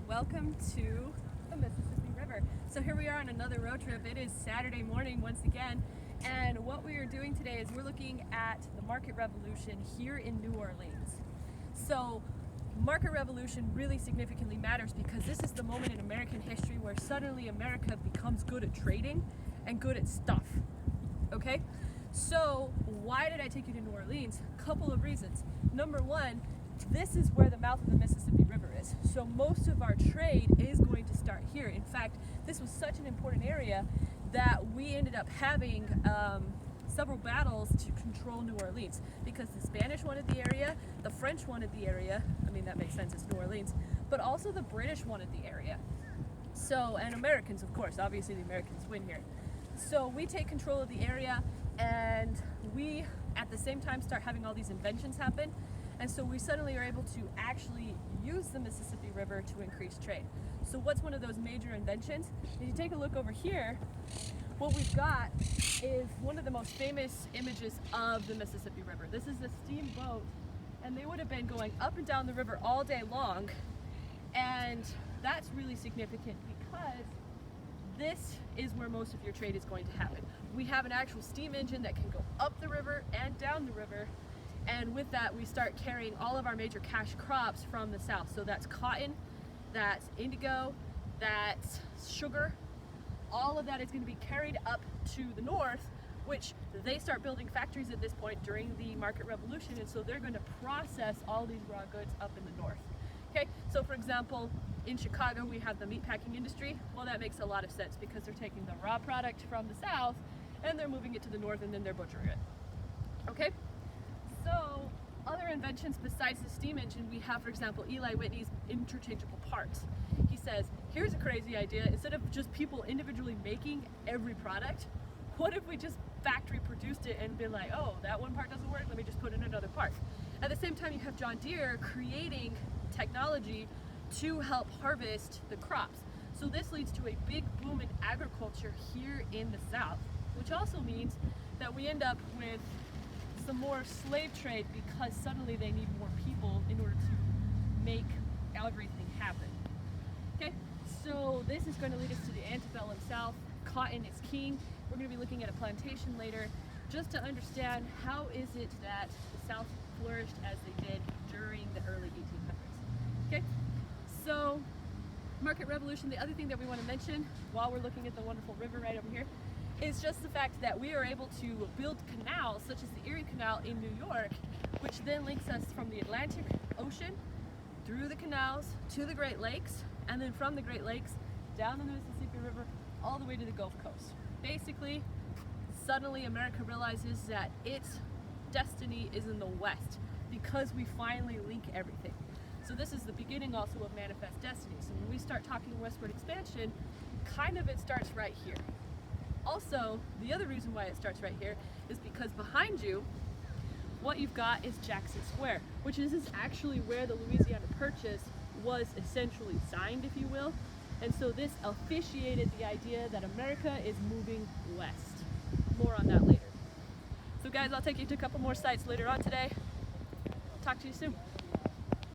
welcome to the Mississippi River. So here we are on another road trip. It is Saturday morning once again, and what we are doing today is we're looking at the Market Revolution here in New Orleans. So Market Revolution really significantly matters because this is the moment in American history where suddenly America becomes good at trading and good at stuff. Okay? So why did I take you to New Orleans? Couple of reasons. Number one, this is where the mouth of the Mississippi River is. So most of our trade is going to start here. In fact, this was such an important area that we ended up having several battles to control New Orleans because the Spanish wanted the area, the French wanted the area. I mean, that makes sense, it's New Orleans, but also the British wanted the area. So, and Americans, of course, obviously the Americans win here. So we take control of the area, and we at the same time start having all these inventions happen. And so we suddenly are able to actually use the Mississippi River to increase trade. So what's one of those major inventions? If you take a look over here, what we've got is one of the most famous images of the Mississippi River. This is a steamboat, and they would have been going up and down the river all day long. And that's really significant because this is where most of your trade is going to happen. We have an actual steam engine that can go up the river and down the river. And with that, we start carrying all of our major cash crops from the south. So that's cotton, that's indigo, that's sugar. All of that is going to be carried up to the north, which they start building factories at this point during the Market Revolution. And so they're going to process all these raw goods up in the north. Okay, so for example, in Chicago, we have the meatpacking industry. Well, that makes a lot of sense because they're taking the raw product from the south and they're moving it to the north and then they're butchering it. Okay? So, other inventions besides the steam engine, we have, for example, Eli Whitney's interchangeable parts. He says, here's a crazy idea. Instead of just people individually making every product, what if we just factory produced it and been like, oh, that one part doesn't work, let me just put in another part. At the same time, you have John Deere creating technology to help harvest the crops. So this leads to a big boom in agriculture here in the South, which also means that we end up with some more slave trade because suddenly they need more people in order to make everything happen. Okay, so this is going to lead us to the antebellum South. Cotton is king. We're going to be looking at a plantation later just to understand how is it that the South flourished as they did during the early 1800s. Okay, so Market Revolution, the other thing that we want to mention while we're looking at the wonderful river right over here is just the fact that we are able to build canals such as the Erie Canal in New York, which then links us from the Atlantic Ocean through the canals to the Great Lakes, and then from the Great Lakes down the Mississippi River all the way to the Gulf Coast. Basically, suddenly America realizes that its destiny is in the West because we finally link everything. So this is the beginning also of Manifest Destiny. So when we start talking westward expansion, kind of it starts right here. Also, the other reason why it starts right here is because behind you, what you've got is Jackson Square, which is actually where the Louisiana Purchase was essentially signed, if you will. And so this officiated the idea that America is moving west. More on that later. So guys, I'll take you to a couple more sites later on today. Talk to you soon.